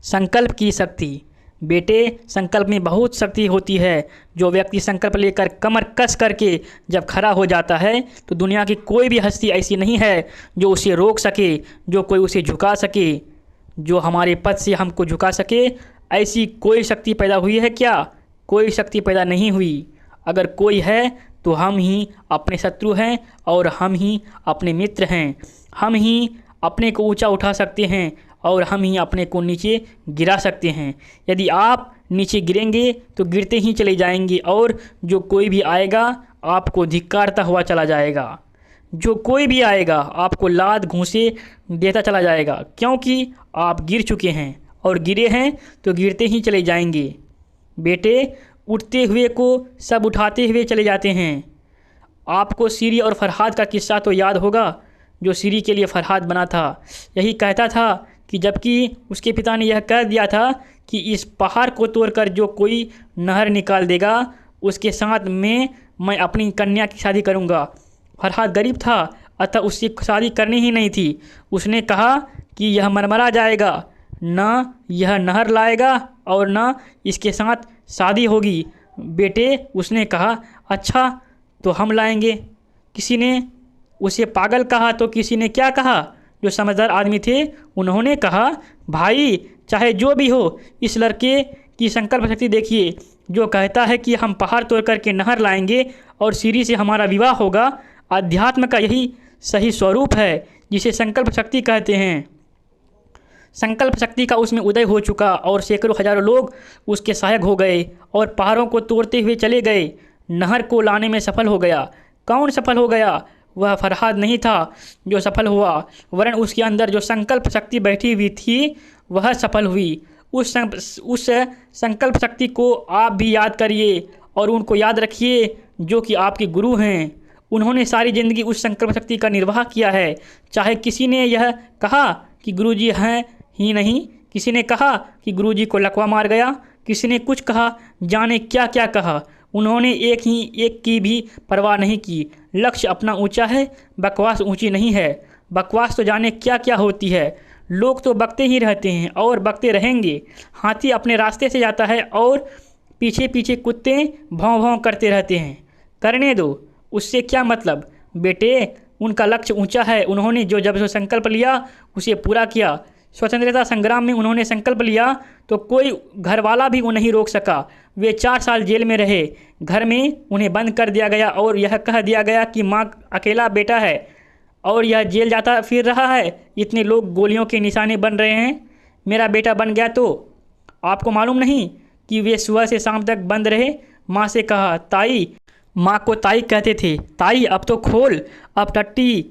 संकल्प की शक्ति। बेटे, संकल्प में बहुत शक्ति होती है। जो व्यक्ति संकल्प लेकर कमर कस करके जब खड़ा हो जाता है तो दुनिया की कोई भी हस्ती ऐसी नहीं है जो उसे रोक सके, जो कोई उसे झुका सके, जो हमारे पद से हमको झुका सके। ऐसी कोई शक्ति पैदा हुई है क्या? कोई शक्ति पैदा नहीं हुई। अगर कोई है तो हम ही अपने शत्रु हैं और हम ही अपने मित्र हैं। हम ही अपने को ऊंचा उठा सकते हैं और हम ही अपने को नीचे गिरा सकते हैं। यदि आप नीचे गिरेंगे तो गिरते ही चले जाएंगे और जो कोई भी आएगा आपको धिक्कारता हुआ चला जाएगा। जो कोई भी आएगा आपको लात घूंसे देता चला जाएगा, क्योंकि आप गिर चुके हैं और गिरे हैं तो गिरते ही चले जाएंगे। बेटे, उठते हुए को सब उठाते हुए चले जाते हैं। आपको सीरी और फरहाद का किस्सा तो याद होगा, जो सीरी के लिए फरहाद बना था। यही कहता था कि जबकि उसके पिता ने यह कह दिया था कि इस पहाड़ को तोड़कर जो कोई नहर निकाल देगा उसके साथ में मैं अपनी कन्या की शादी करूंगा। फरहाद गरीब था, अतः उससे शादी करनी ही नहीं थी। उसने कहा कि यह मरमरा जाएगा, ना यह नहर लाएगा और ना इसके साथ शादी होगी। बेटे, उसने कहा अच्छा तो हम लाएंगे। किसी ने उसे पागल कहा तो किसी ने क्या कहा? जो समझदार आदमी थे उन्होंने कहा, भाई चाहे जो भी हो, इस लड़के की संकल्प शक्ति देखिए, जो कहता है कि हम पहाड़ तोड़ करके नहर लाएंगे और सीरी से हमारा विवाह होगा। अध्यात्म का यही सही स्वरूप है जिसे संकल्प शक्ति कहते हैं। संकल्प शक्ति का उसमें उदय हो चुका और सैकड़ों हजारों लोग उसके सहायक हो गए और पहाड़ों को तोड़ते हुए चले गए। नहर को लाने में सफल हो गया। कौन सफल हो गया? वह फरहाद नहीं था जो सफल हुआ, वरन उसके अंदर जो संकल्प शक्ति बैठी हुई थी वह सफल हुई। उस संकल्प शक्ति को आप भी याद करिए और उनको याद रखिए जो कि आपके गुरु हैं। उन्होंने सारी ज़िंदगी उस संकल्प शक्ति का निर्वाह किया है। चाहे किसी ने यह कहा कि गुरुजी हैं ही नहीं, किसी ने कहा कि गुरुजी को लकवा मार गया, किसी ने कुछ कहा, जाने क्या क्या कहा, उन्होंने एक की भी परवाह नहीं की। लक्ष्य अपना ऊंचा है, बकवास ऊंची नहीं है। बकवास तो जाने क्या क्या होती है। लोग तो बकते ही रहते हैं और बकते रहेंगे। हाथी अपने रास्ते से जाता है और पीछे पीछे कुत्ते भौं भौं करते रहते हैं। करने दो, उससे क्या मतलब। बेटे, उनका लक्ष्य ऊंचा है। उन्होंने जब संकल्प लिया उसे पूरा किया। स्वतंत्रता संग्राम में उन्होंने संकल्प लिया तो कोई घरवाला भी उन्हें नहीं रोक सका। वे 4 साल जेल में रहे। घर में उन्हें बंद कर दिया गया और यह कह दिया गया कि माँ अकेला बेटा है और यह जेल जाता फिर रहा है। इतने लोग गोलियों के निशाने बन रहे हैं, मेरा बेटा बन गया तो। आपको मालूम नहीं कि वे सुबह से शाम तक बंद रहे। माँ से कहा, ताई, माँ को ताई कहते थे, ताई अब तो खोल, अब टट्टी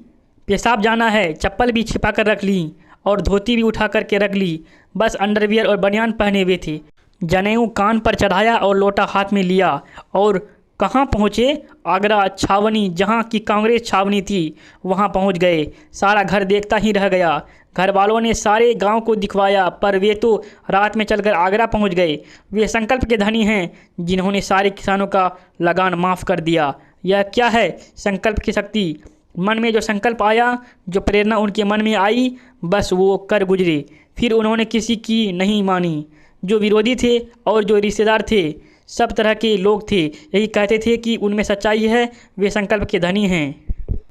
पेशाब जाना है। चप्पल भी छिपा कर रख ली और धोती भी उठा करके रख ली। बस अंडरवियर और बनियान पहने हुए थे। जनेऊ कान पर चढ़ाया और लोटा हाथ में लिया और कहाँ पहुँचे? आगरा छावनी, जहाँ की कांग्रेस छावनी थी, वहाँ पहुँच गए। सारा घर देखता ही रह गया। घर वालों ने सारे गांव को दिखवाया पर वे तो रात में चलकर आगरा पहुँच गए। वे संकल्प के धनी हैं जिन्होंने सारे किसानों का लगान माफ़ कर दिया। यह क्या है? संकल्प की शक्ति। मन में जो संकल्प आया, जो प्रेरणा उनके मन में आई, बस वो कर गुजरे। फिर उन्होंने किसी की नहीं मानी। जो विरोधी थे और जो रिश्तेदार थे, सब तरह के लोग थे, यही कहते थे कि उनमें सच्चाई है, वे संकल्प के धनी हैं।